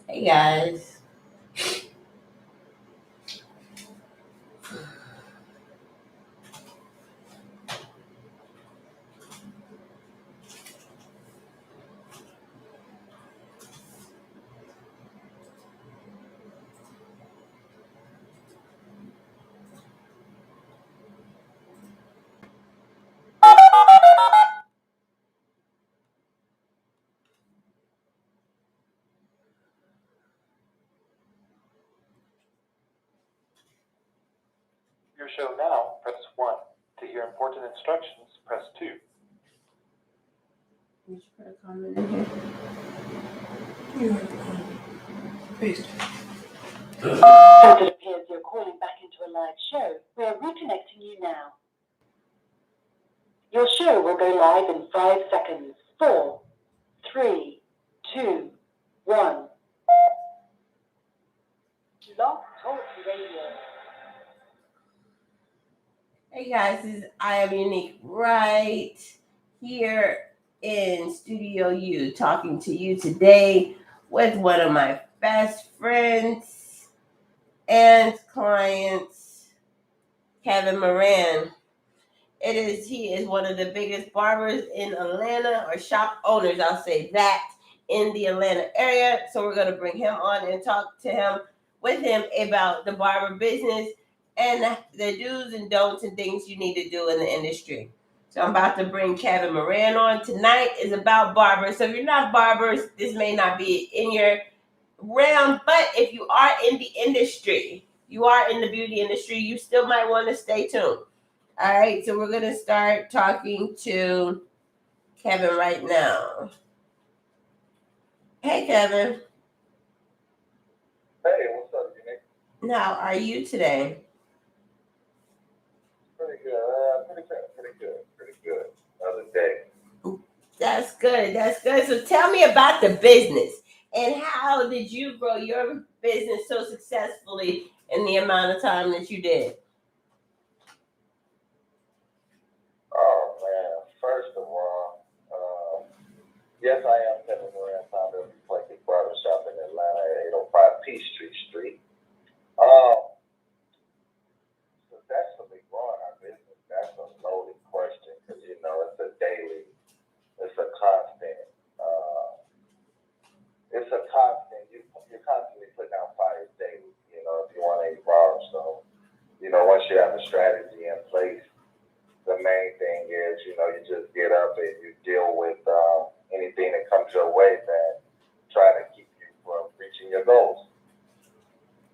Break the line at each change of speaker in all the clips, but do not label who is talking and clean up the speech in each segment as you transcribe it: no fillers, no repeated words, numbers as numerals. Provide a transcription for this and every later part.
Hey guys.
Your show now, press 1. To hear important instructions, press 2.
You should put a comment in here. Paste.
As it appears you're calling back into a live show, we are reconnecting you now. Your show will go live in 5 seconds. 4, 3, 2, 1. Blog Talk Radio.
Hey guys, I am Unique right here in Studio U talking to you today with one of my best friends and clients, Kevin Moran. He is one of the biggest barbers in Atlanta, or shop owners, I'll say that, in the Atlanta area. So we're going to bring him on and talk with him about the barber business and the do's and don'ts and things you need to do in the industry. So I'm about to bring Kevin Moran on. Tonight is about barbers. So if you're not barbers, this may not be in your realm, but if you are in the industry, you are in the beauty industry, you still might want to stay tuned. All right, so we're going to start talking to Kevin right now. Hey, Kevin.
Hey, what's up, Unique?
How are you today?
Pretty good. Another day.
That's good. So tell me about the business and how did you grow your business so successfully in the amount of time that you did?
Oh, man. First of all, yes, I am Kevin Moran, founder of Eclectic Barber in Atlanta at 805 Peachtree Street. Successfully growing our business, that's a loaded question because, it's a daily, it's a constant, you're constantly putting out fires daily, if you want to evolve. So, once you have a strategy in place, the main thing is, you just get up and you deal with anything that comes your way that try to keep you from reaching your goals.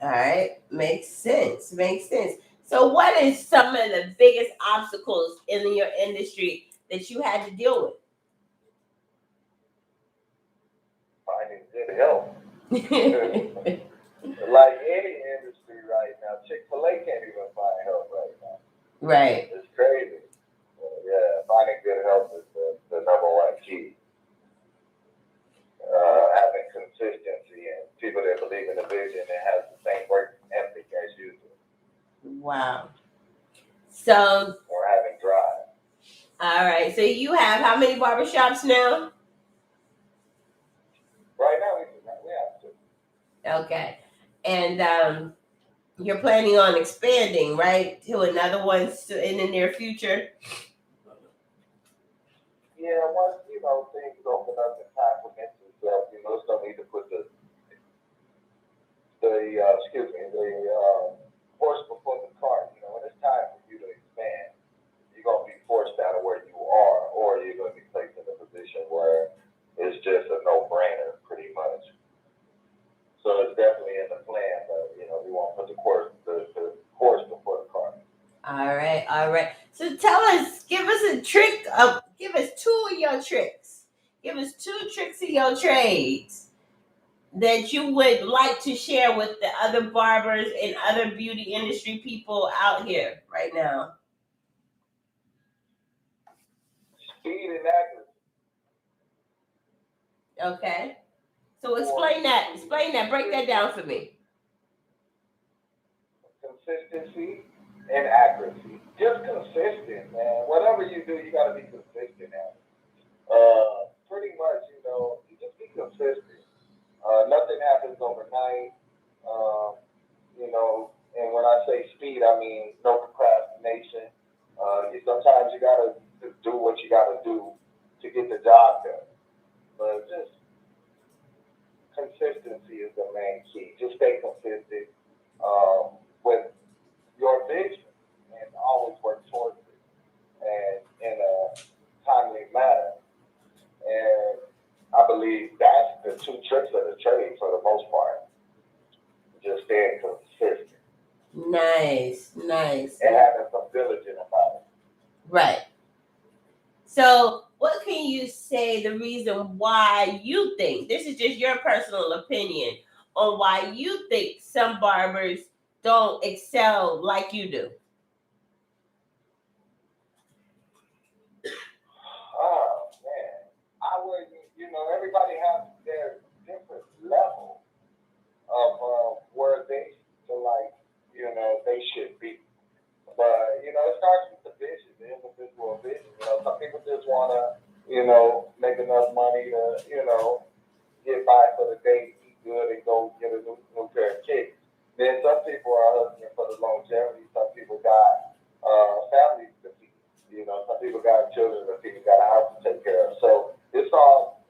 All right, makes sense. So what is some of the biggest obstacles in your industry that you had to deal with?
Finding good help. Like any industry right now, Chick-fil-A can't even find help right now.
Right.
It's crazy. Yeah, finding good help is the number one key. Having consistency and people that believe in the vision and have the same work ethic as you do.
Wow. So.
Or having drive.
All right. So you have how many barbershops now?
Right now we have 2.
Okay. And you're planning on expanding, right, to another one in the near future?
Yeah, once things open up and time permits itself, still need to put the horse before the cart. When it's time for you to expand, you're gonna be forced out of where you are, or you're gonna be placed in a position where it's just a no-brainer, pretty much. So it's definitely in the plan, but we won't put the horse before the cart.
All right. So give us a trick give us 2 of your tricks. Give us 2 tricks of your trades that you would like to share with the other barbers and other beauty industry people out here right now.
Speed and accuracy.
Okay. So explain that. Break that down for me.
Consistency and accuracy. Just consistent, man. Whatever you do, you got to be consistent at it. Pretty much, you just be consistent. Nothing happens consistency is the main key. Just stay consistent with your vision and always work towards it and in a timely manner. And I believe that's the two tricks of the trade for the most part. Just staying consistent.
Nice.
And having some diligence about it.
Right. So, what can you say the reason why you think, this is just your personal opinion, on why you think some barbers don't excel like you do?
Oh, man. I would, everybody has their different level of where they feel like, they should be. But, it starts with the vision, the individual vision. Some people just want to, make enough money to, get by for the day, eat good, and go get a new pair of kicks. Then some people are hustling for the longevity. Some people got families to feed. Some people got children to feed, got a house to take care of. So it's all,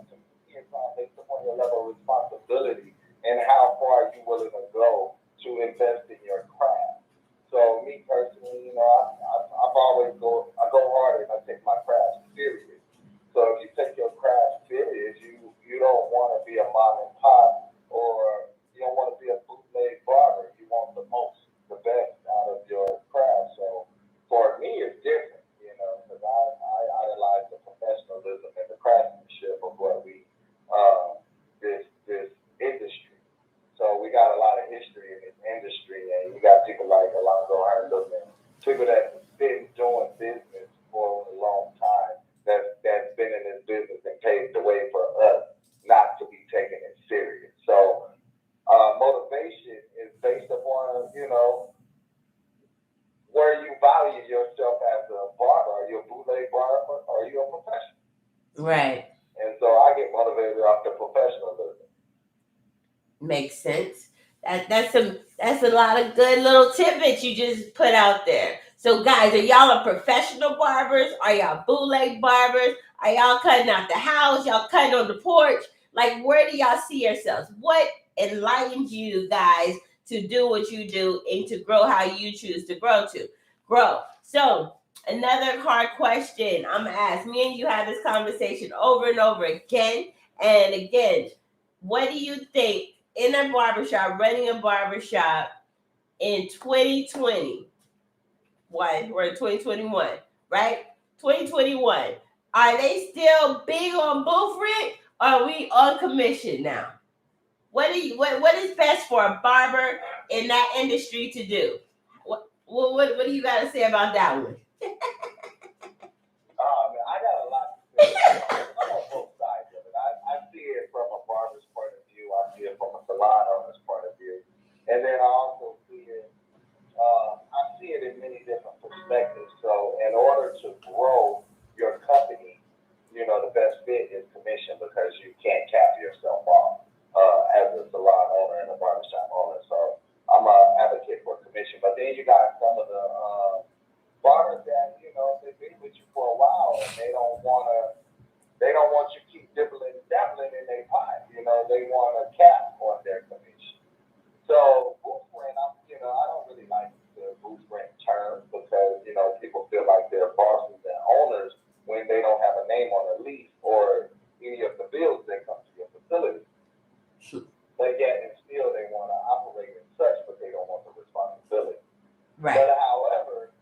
to me, it's all based upon your level of responsibility and how far you're willing to go to invest in your craft. So me personally, I've always I go hard and I take my craft serious. So if you take your craft serious, you don't want to be a mom and pop or you don't want to be a bootleg barber. You want the most, the best out of your craft. So for me, it's different, because I idolize the professionalism and the craftsmanship of what this industry. So we got a lot of history in this industry, and you got people like Alonzo Herndon, people that have been doing business for a long time, that's been in this business and paved the way for us not to be taking it serious. So motivation is based upon, where you value yourself as a barber. Are you a bootleg barber or are you a professional?
Right.
And so I get motivated off the professionalism.
Makes sense. That's a lot of good little tidbits you just put out there. So guys, are y'all a professional barbers? Are y'all bootleg barbers? Are y'all cutting out the house? Y'all cutting on the porch? Like, where do y'all see yourselves? What enlightens you guys to do what you do and to grow how you choose to grow? So another hard question I'm gonna ask. Me and you had this conversation over and over again and again. What do you think in a barbershop, running a barbershop in 2020? We're in 2021, right? 2021. Are they still big on booth rent? Or are we on commission now? What is best for a barber in that industry to do? What do you got to say about that one?
Man, I got a lot to say. I'm on both sides of it. I see it from a barber's point of view. I see it from a salon owner's point of view. And then I also see it, I see it in many different perspectives. So in order to grow your company, the best fit is commission because you can't cap yourself off as a salon owner and a barbershop owner. So I'm an advocate for commission. But then you got some of the barbers that, they've been with you for a while and they don't want you to keep dabbling in their pot. They want a cap on their commission. So booth rent, I don't really like the booth rent term because, people feel like they're bosses and owners when they don't have a name on the lease or any of the bills that come to your facility.
Sure.
But yet and still they want to operate as such, but they don't want the responsibility.
Right.
But however,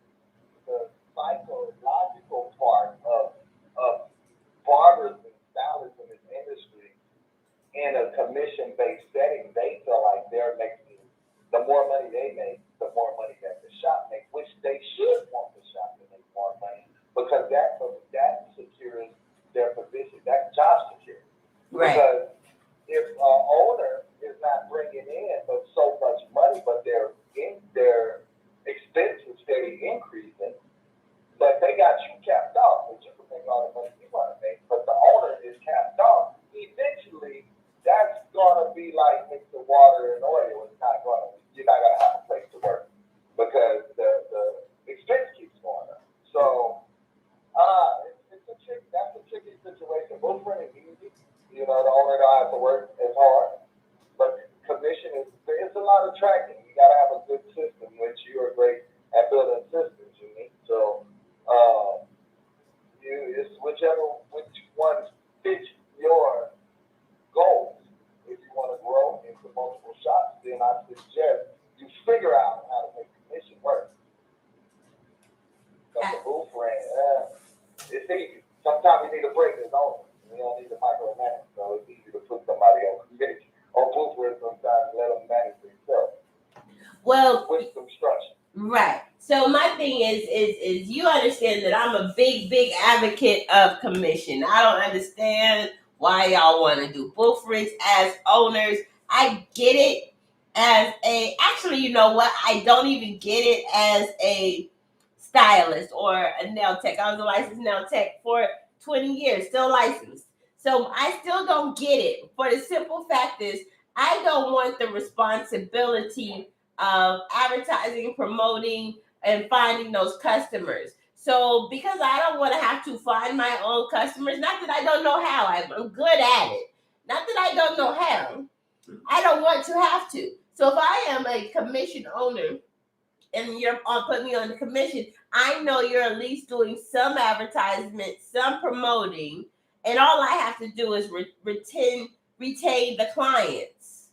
the psychological part of barbers and stylists in this industry in a commission-based setting, they feel like they're making, the more money they make, the more money that the shop makes, which they should want the shop to make more money because that secures their position. That's job security.
Right.
Because if an owner is not bringing in but so much money, but their expenses steady increasing, but they got you capped off, but you can make all the money you want to make, but the owner is capped off. Eventually, that's gonna be like mixing water and oil. You're not gonna have a place to work because the expense keeps going up. So that's a tricky situation. Both running easy. The owner don't have to work as hard. commission is it's a lot of tracking. You got to have a good system, which you are great at building systems. You need so it's which one fits your goals. If you want to grow into multiple shops, then I suggest you figure out how to make commission work. Because the booth rent, it's easy. Sometimes you need a break as owner. You don't need to micromanage. So it's easy to put somebody on commission. On booth rent sometimes let them manage themselves.
Well,
with some structure.
Right. So my thing is you understand that I'm a big advocate of commission. I don't understand why y'all want to do booth rents as owners. I get it actually, you know what? I don't even get it as a stylist or a nail tech. I was a licensed nail tech for 20 years, still licensed. So I still don't get it. For the simple fact is, I don't want the responsibility of advertising, promoting, and finding those customers. So because I don't want to have to find my own customers, not that I don't know how, I'm good at it. Not that I don't know how. I don't want to have to. So if I am a commission owner and you're putting me on the commission, I know you're at least doing some advertisement, some promoting, and all I have to do is retain the clients.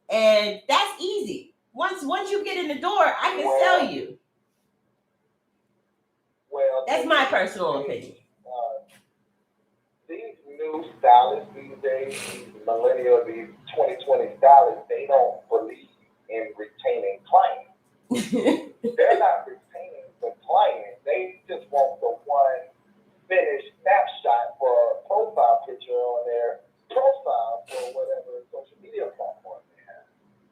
And that's easy. Once you get in the door, I can sell you.
Well,
that's my personal opinion.
These new stylists these days, these millennial, these 2020 stylists, they don't believe in retaining clients. They're not retaining the client. They just want the one finished snapshot for a profile picture on their profile for whatever social media platform they have.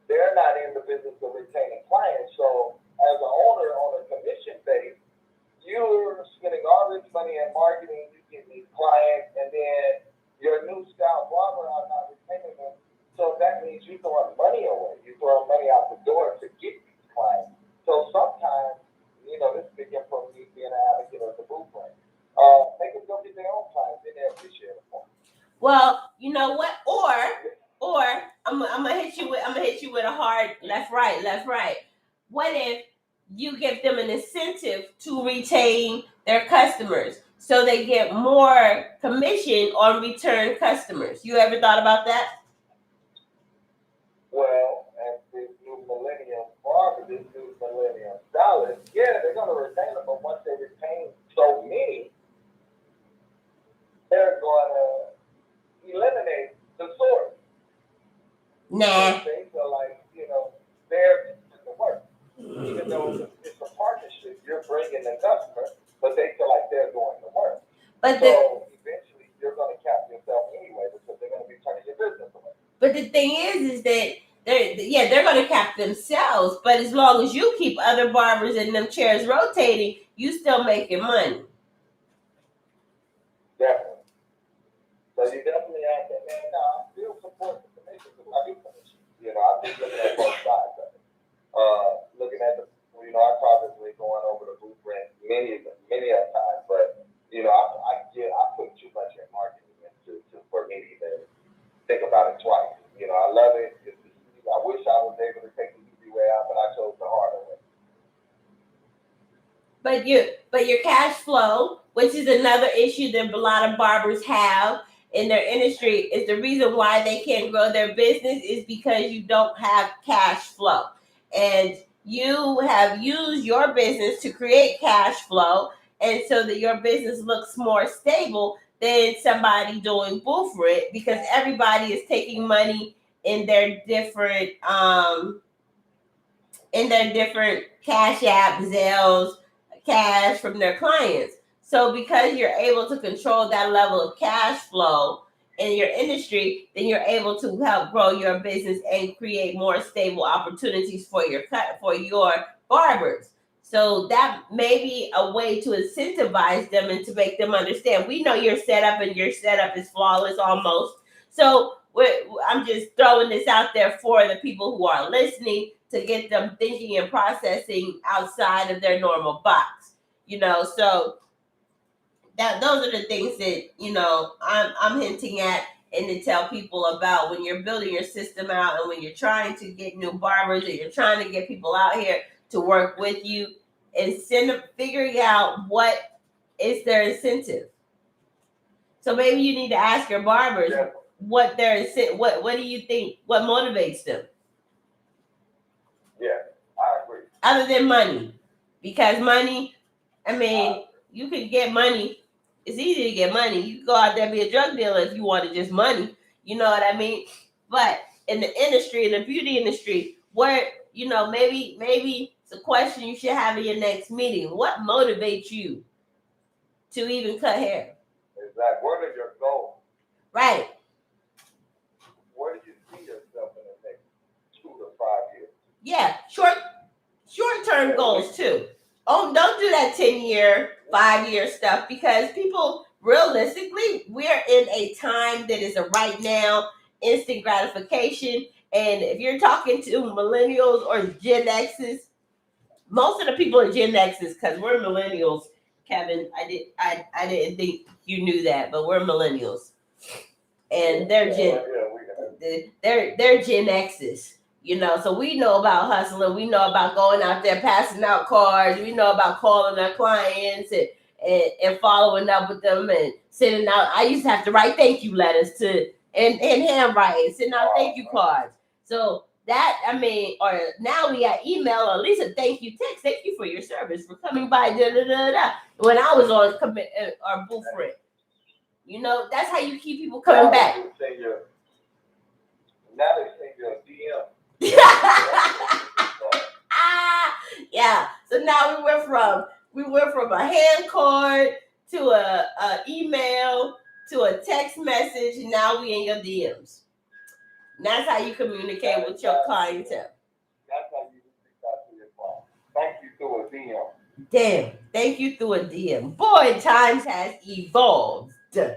They're not in the business of retaining clients. So as an owner on a commission base, you're spending all this money in marketing, you get these clients, and then your new style barber are not retaining them. So that means you're throwing money away. You're throwing money out the door to get these clients. So sometimes, this begins from me being an advocate of the booth rent. Make them go get their own clients, and they appreciate it more.
Well, you know what? Or I'm gonna hit you with a hard left right. What if you give them an incentive to retain their customers so they get more commission on return customers? You ever thought about that?
Well, as this new millennium barber, this new millennium stylist, yeah, they're going to retain them, but once they retain so many, they're going to eliminate the source.
Nah.
They feel like, they're doing the work. Even though it's a partnership, you're bringing the customer, but they feel like they're doing the work.
But
so eventually, you're going to cap yourself anyway because they're going to be turning your business away.
But the thing is that they're going to cap themselves. But as long as you keep other barbers in them chairs rotating, you still making money.
Definitely. So you definitely have to, man, no, I still support the commission because I do commission. I've been looking at both sides of it. Looking at I probably going over the booth rent many a time, but I put too much in marketing for me to even think about it twice. I love it. I wish I was able to take the easy way out, but I chose the harder way.
But your cash flow, which is another issue that a lot of barbers have in their industry, is the reason why they can't grow their business is because you don't have cash flow. And you have used your business to create cash flow, and so that your business looks more stable than somebody doing booth rent, because everybody is taking money in their different Cash App, Zelles, cash from their clients. So because you're able to control that level of cash flow in your industry, then you're able to help grow your business and create more stable opportunities for your barbers. So that may be a way to incentivize them and to make them understand. We know your setup, and your setup is flawless almost. So I'm just throwing this out there for the people who are listening to get them thinking and processing outside of their normal box. So those are the things that I'm hinting at. and to tell people about when you're building your system out and when you're trying to get new barbers and you're trying to get people out here to work with you, and figuring out what is their incentive. So maybe you need to ask your barbers what their what do you think, what motivates them?
Yeah, I agree.
Other than money. Because money, I mean, you could get money. It's easy to get money. You can go out there and be a drug dealer if you wanted just money. You know what I mean? But in the industry, in the beauty industry, where, you know, maybe it's a question you should have in your next meeting. What motivates you to even cut hair?
Exactly. What are your goals?
Right.
Where do you see yourself in the next 2 to 5 years?
Yeah, short-term goals too. Oh, don't do that 10-year, 5-year stuff, because people, realistically, we're in a time that is a right now, instant gratification. And if you're talking to millennials or Gen X's, most of the people are Gen X's because we're millennials. Kevin, I didn't think you knew that, but we're millennials, and they're Gen X's. You know, so we know about hustling. We know about going out there, passing out cards. We know about calling our clients and following up with them and sending out. I used to have to write thank you letters and handwriting, sending out thank you cards. So that, I mean, or now we got email or at least a thank you text. Thank you for your service, for coming by. When I was on or booth rent, you know, that's how you keep people coming back.
Now they send you a DM.
Yeah. So now we went from a hand card to a email to a text message, and now we in your DMs. And that's how you communicate with your clientele.
That's how you reach out to your client. Thank you through a DM.
Damn. Thank you through a DM. Boy, times has evolved in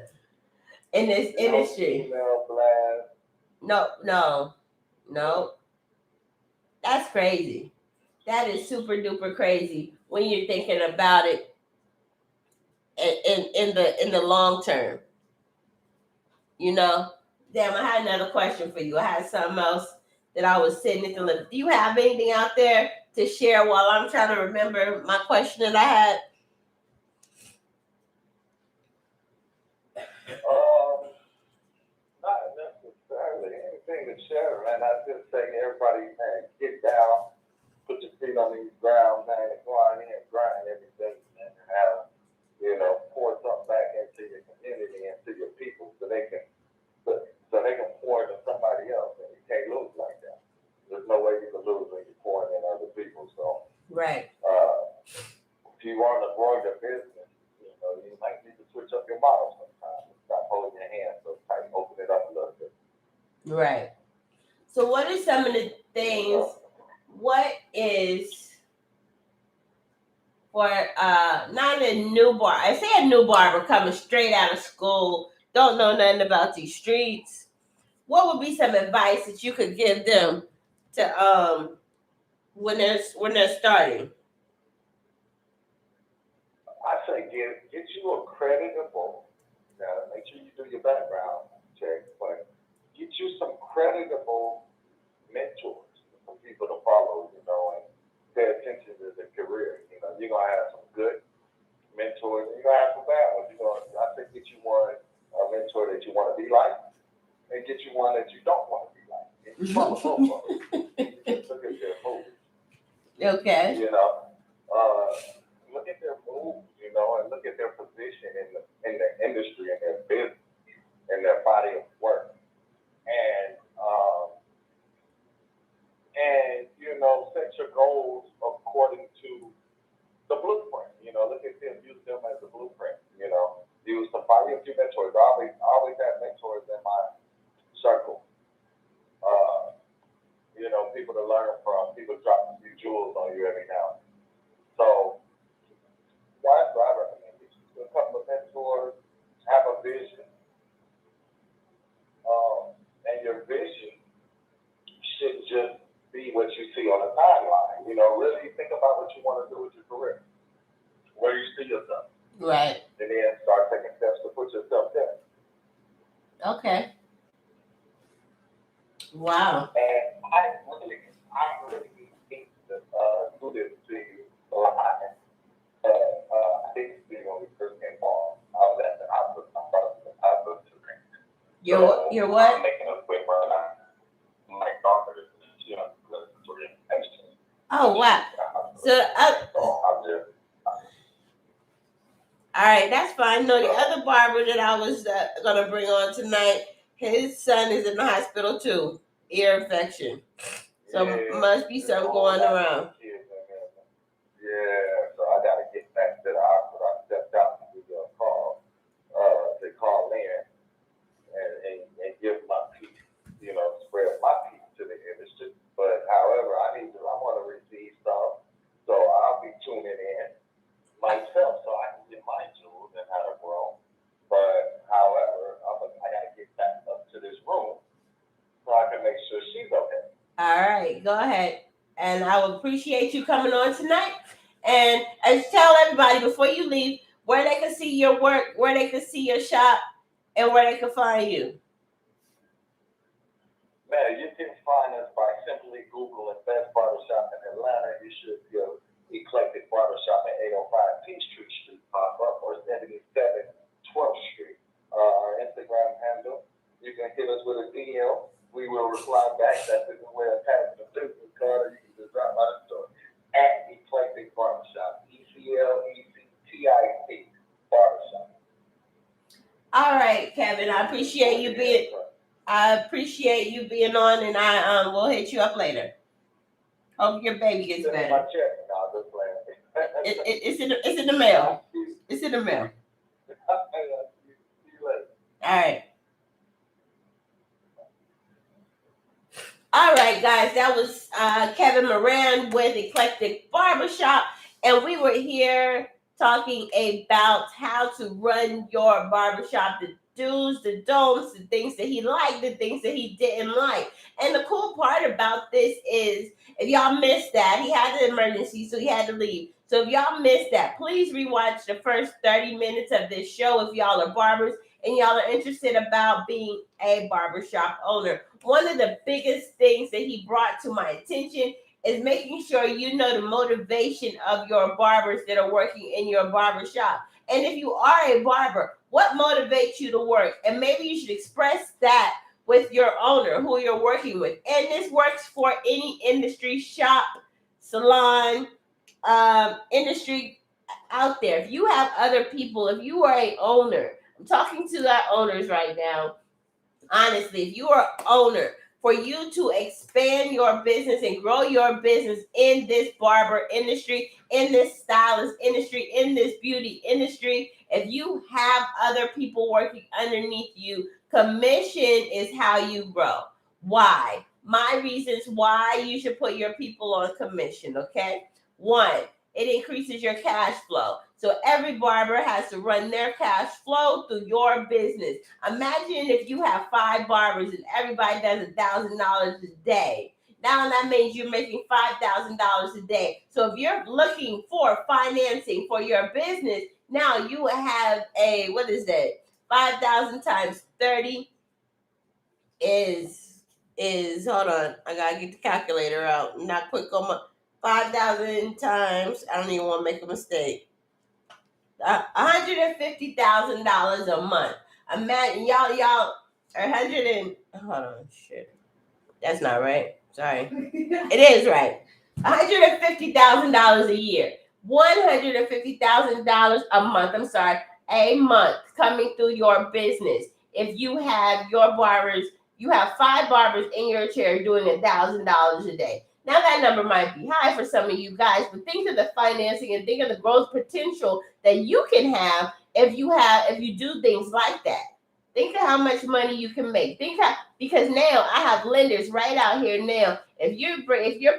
this industry.
Email blast.
No. That's crazy. That is super duper crazy when you're thinking about it in the long term. You know? Damn, I had another question for you. I had something else that I was sitting at the lip. Do you have anything out there to share while I'm trying to remember my question that I had?
Not necessarily anything to share, man. I just say everybody, man, get down, put your feet on the ground, man, and go out here and grind everything, man, and have, you know, pour something back into your community, into your people, so they can pour into somebody else, and you can't lose like that. There's no way you can lose when you're pouring in other people. So,
right.
If you want to grow your business, you know, you might need to switch up your model sometimes. Stop holding your hand so tight, open it up a little bit.
Right. So, what are some of the things? What is for not a new barber? I say a new barber coming straight out of school, don't know nothing about these streets. What would be some advice that you could give them to when they're starting?
I say get you a creditable. Now make sure you do your background check, but get you some creditable mentors, some people to follow, you know, and pay attention to their career. You know, you're gonna have some good mentors, and you're gonna have some bad ones. I think get you a mentor that you want to be like, and get you one that you don't want to be like. And you follow both of them. Look at their moves.
Okay.
You know, look at their moves. You know, and look at their position in the industry, in their business, in their body of work, and you know, set your goals according to the blueprint. You know, look at them, use them as a blueprint. You know, use some fire few mentors. I always have mentors in my circle. You know, people to learn from, people dropping a few jewels on you every now and then. So, that's what I recommend. Get you a couple of mentors, have a vision, and your vision should just be what you see on the timeline. You know, really think about what you want to do with your career, where you see yourself.
Right.
And then start taking steps to put yourself there.
Okay. Wow.
And I really need to do this to you live. I didn't see when we first came on. I was at the output to drink.
You're
So
what?
I'm making a quick run on my daughter, you know, for the infection.
Oh wow. So
So I'm just,
all right, that's fine. No, the other barber that I was gonna bring on tonight, his son is in the hospital too, ear infection. So
yeah,
must be something going around.
kids in there. Yeah, so I gotta get back to the hospital. I stepped out to do a call, to call in and give my piece, you know, spread my piece to the industry. But however, I want to receive stuff, so I'll be tuning in myself so I can get my jewels and how to grow. But however, I gotta get back up to this room so I can make sure she's okay.
All right, go ahead. And I will appreciate you coming on tonight. And tell everybody before you leave where they can see your work, where they can see your shop, and where they can find you.
Man, you can find us by simply Googling Best Barbershop in Atlanta. You should see a Eclectic Barbershop at 805 Peachtree Street pop up or 77 12th Street. Our Instagram handle, you can hit us with a DM. We will reply back. That's a good way of passing the business card, or you can just drop by the store at Eclectic Barbershop. ECLECTIC Barbershop.
All right, Kevin. I appreciate you being on, and I will hit you up later. Hope your baby gets better.
My check. No, just playing.
It's in the mail. It's in the mail.
See you later.
All right. All right, guys. That was Kevin Moran with Eclectic Barbershop, and we were here talking about how to run your barbershop, the do's, the don'ts, the things that he liked, the things that he didn't like. And the cool part about this is, if y'all missed that, he had an emergency, so he had to leave. So if y'all missed that, please rewatch the first 30 minutes of this show if y'all are barbers and y'all are interested about being a barbershop owner. One of the biggest things that he brought to my attention is making sure you know the motivation of your barbers that are working in your barbershop. And if you are a barber, what motivates you to work? And maybe you should express that with your owner who you're working with. And this works for any industry, shop, salon, industry out there. If you have other people, if you are a owner, I'm talking to our owners right now. Honestly, if you are an owner, for you to expand your business and grow your business in this barber industry, in this stylist industry, in this beauty industry, if you have other people working underneath you, commission is how you grow. Why? My reasons why you should put your people on commission, okay? One, it increases your cash flow. So every barber has to run their cash flow through your business. Imagine if you have 5 barbers and everybody does $1,000 a day. Now that means you're making $5,000 a day. So if you're looking for financing for your business, now you have a, what is that? 5,000 times 30 is hold on. I gotta get the calculator out. I'm not quick on my 5,000 times. I don't even want to make a mistake. $150,000 a month. Imagine y'all 100 and hold on, shit. That's not right. Sorry. It is right. $150,000 a year. $150,000 a month. I'm sorry, a month coming through your business. If you have your barbers, you have 5 barbers in your chair doing $1,000 a day. Now that number might be high for some of you guys, but think of the financing and think of the growth potential that you can have if you do things like that. Think of how much money you can make. Because now I have lenders right out here now. If your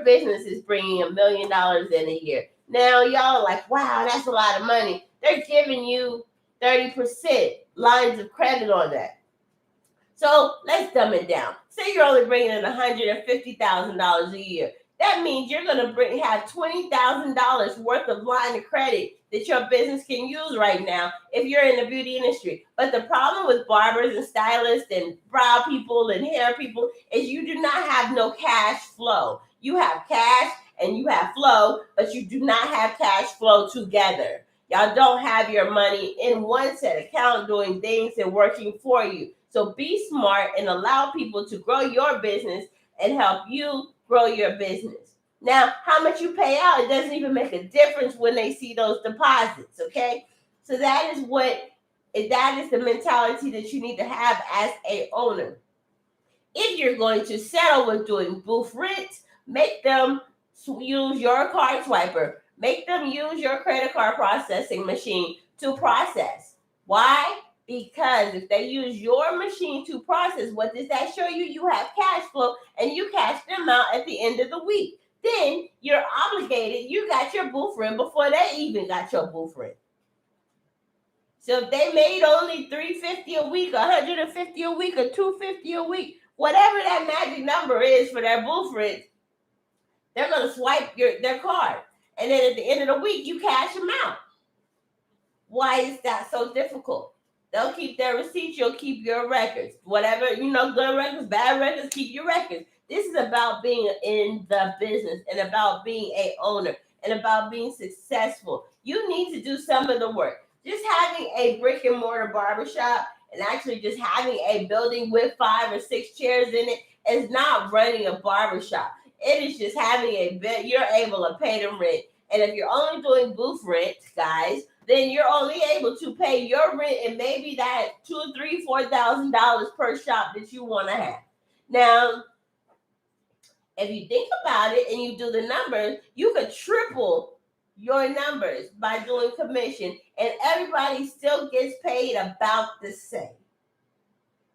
business is bringing $1 million in a year, now y'all are like, wow, that's a lot of money. They're giving you 30% lines of credit on that. So let's dumb it down. Say you're only bringing in $150,000 a year. That means you're going to have $20,000 worth of line of credit that your business can use right now if you're in the beauty industry. But the problem with barbers and stylists and brow people and hair people is you do not have no cash flow. You have cash and you have flow, but you do not have cash flow together. Y'all don't have your money in one set account doing things and working for you. So be smart and allow people to grow your business and help you grow your business. Now, how much you pay out, it doesn't even make a difference when they see those deposits, okay? So that is the mentality that you need to have as a owner. If you're going to settle with doing booth rents, make them use your card swiper. Make them use your credit card processing machine to process. Why? Because if they use your machine to process, what does that show you? You have cash flow and you cash them out at the end of the week. Then you're obligated. You got your booth rent before they even got your booth rent. So if they made only $350 a week, $150 a week, or $250 a week, whatever that magic number is for their booth rent, they're gonna swipe their card, and then at the end of the week, you cash them out. Why is that so difficult? They'll keep their receipts. You'll keep your records. Whatever, good records, bad records, keep your records. This is about being in the business and about being a owner and about being successful. You need to do some of the work. Just having a brick and mortar barbershop and actually just having a building with 5 or 6 chairs in it is not running a barbershop. It is just having a bed. You're able to pay the rent. And if you're only doing booth rent, guys, then you're only able to pay your rent and maybe that $2,000, $3,000, $4,000 per shop that you want to have. Now, if you think about it and you do the numbers, you could triple your numbers by doing commission, and everybody still gets paid about the same.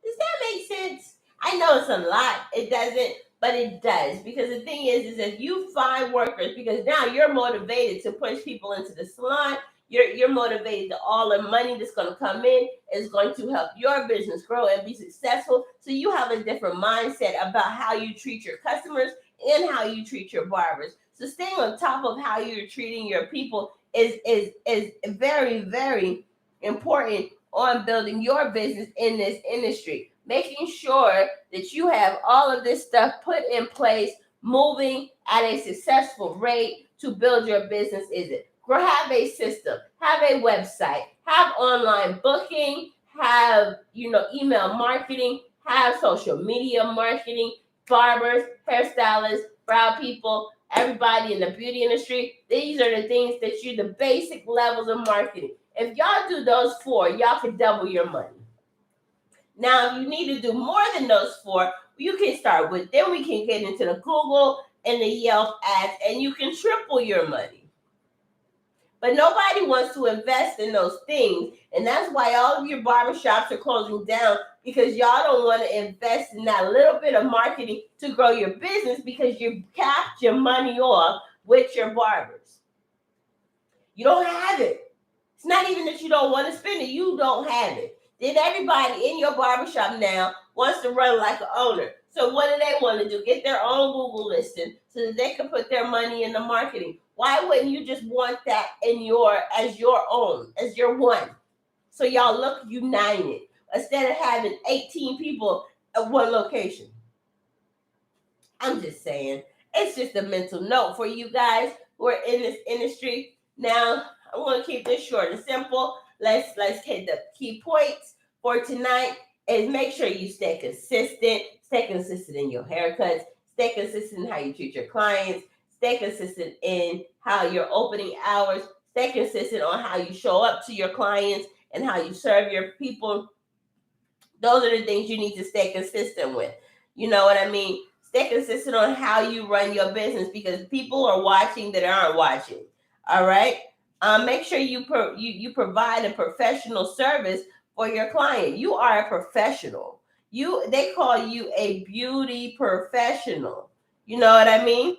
Does that make sense? I know it's a lot. It doesn't, but it does. Because the thing is if you find workers, because now you're motivated to push people into the salon, you're motivated that all the money that's going to come in is going to help your business grow and be successful. So you have a different mindset about how you treat your customers and how you treat your barbers. So staying on top of how you're treating your people is very, very important on building your business in this industry. Making sure that you have all of this stuff put in place, moving at a successful rate to build your business have a system, have a website, have online booking, have email marketing, have social media marketing, barbers, hairstylists, brow people, everybody in the beauty industry. These are the things that the basic levels of marketing. If y'all do those 4, y'all can double your money. Now, if you need to do more than those 4, you can start with, then we can get into the Google and the Yelp ads, and you can triple your money. But nobody wants to invest in those things. And that's why all of your barbershops are closing down, because y'all don't want to invest in that little bit of marketing to grow your business, because you capped your money off with your barbers. You don't have it. It's not even that you don't want to spend it. You don't have it. Then everybody in your barbershop now wants to run like an owner. So what do they want to do? Get their own Google listing so that they can put their money in the marketing. Why wouldn't you just want that as your own, as your one? So y'all look united instead of having 18 people at one location. I'm just saying, it's just a mental note for you guys who are in this industry. Now, I want to keep this short and simple. Let's hit the key points for tonight. Is make sure you stay consistent. Stay consistent in your haircuts. Stay consistent in how you treat your clients. Stay consistent in how your opening hours. Stay consistent on how you show up to your clients and how you serve your people. Those are the things you need to stay consistent with. You know what I mean? Stay consistent on how you run your business, because people are watching that aren't watching. All right? Make sure you provide a professional service for your client. You are a professional. They call you a beauty professional. You know what I mean?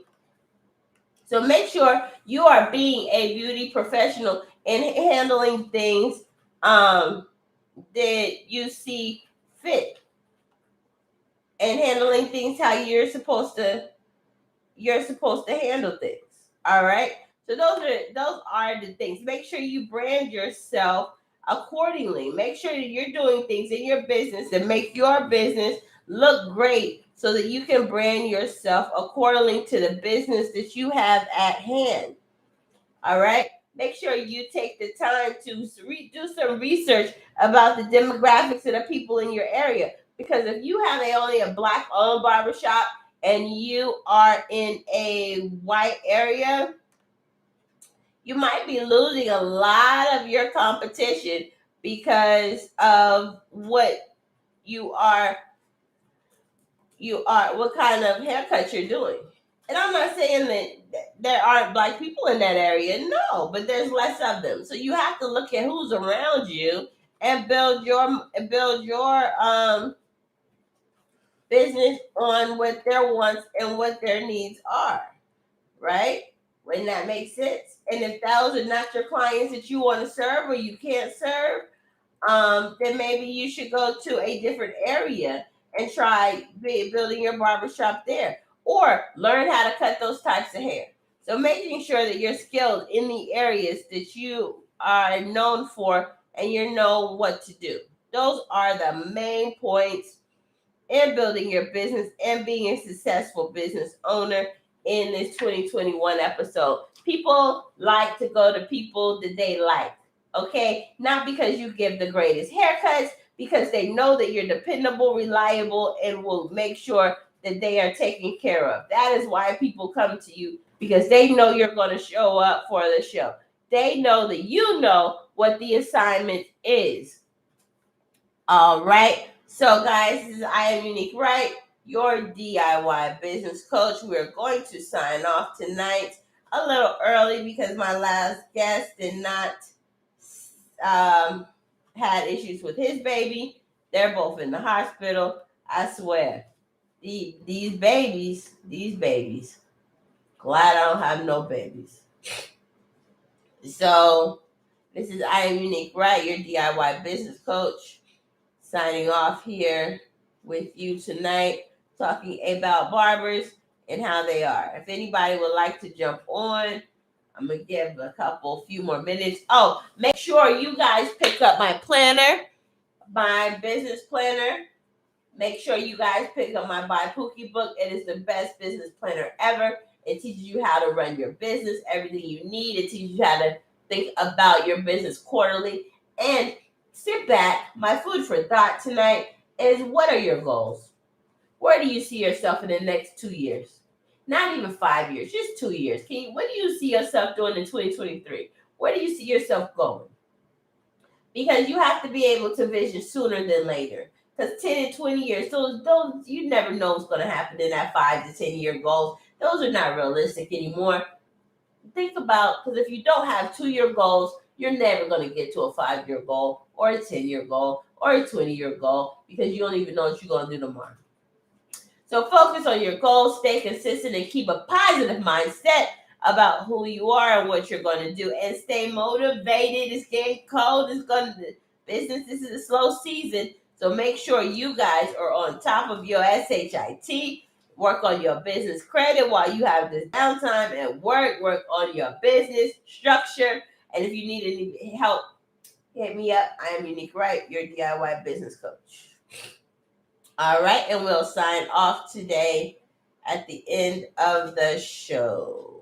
So make sure you are being a beauty professional and handling things that you see fit, and handling things how you're supposed to handle things. All right. So those are the things. Make sure you brand yourself accordingly. Make sure that you're doing things in your business that make your business look great so that you can brand yourself accordingly to the business that you have at hand. All right. Make sure you take the time to do some research about the demographics of the people in your area. Because if you have only a black owned barbershop and you are in a white area, you might be losing a lot of your competition because of what you are what kind of haircut you're doing. And I'm not saying that there aren't black people in that area. No, but there's less of them. So you have to look at who's around you and build your business on what their wants and what their needs are, right? When that makes sense. And if those are not your clients that you want to serve or you can't serve, then maybe you should go to a different area and try building your barbershop there, or learn how to cut those types of hair. So making sure that you're skilled in the areas that you are known for and you know what to do. Those are the main points in building your business and being a successful business owner in this 2021 episode. People like to go to people that they like, okay? Not because you give the greatest haircuts, because they know that you're dependable, reliable, and will make sure that they are taken care of. That is why people come to you, because they know you're going to show up for the show. They know that you know what the assignment is. All right. So, guys, this is I Am Unique Right, your DIY business coach. We're going to sign off tonight a little early because my last guest did not had issues with his baby. They're both in the hospital. I swear, these babies. Glad I don't have no babies. So, this is I Am Unique Right, your DIY business coach, signing off here with you tonight, talking about barbers and how they are. If anybody would like to jump on, I'm going to give few more minutes. Oh, make sure you guys pick up my planner, my business planner. Make sure you guys pick up my Buy Pookie book. It is the best business planner ever. It teaches you how to run your business, everything you need. It teaches you how to think about your business quarterly. And sit back. My food for thought tonight is, what are your goals? Where do you see yourself in the next 2 years? Not even 5 years, just 2 years. What do you see yourself doing in 2023? Where do you see yourself going? Because you have to be able to vision sooner than later. Because 10 and 20 years, those you never know what's going to happen in that 5 to 10 year goals. Those are not realistic anymore. Think about, because if you don't have 2-year goals, you're never going to get to a 5-year goal or a 10-year goal or a 20-year goal, because you don't even know what you're going to do tomorrow. So focus on your goals, stay consistent, and keep a positive mindset about who you are and what you're going to do, and stay motivated. It's getting cold. Business. This is a slow season, so make sure you guys are on top of your SHIT. Work on your business credit while you have this downtime at work. Work on your business structure, and if you need any help, hit me up. I Am Unique Right, your DIY business coach. All right, and we'll sign off today at the end of the show.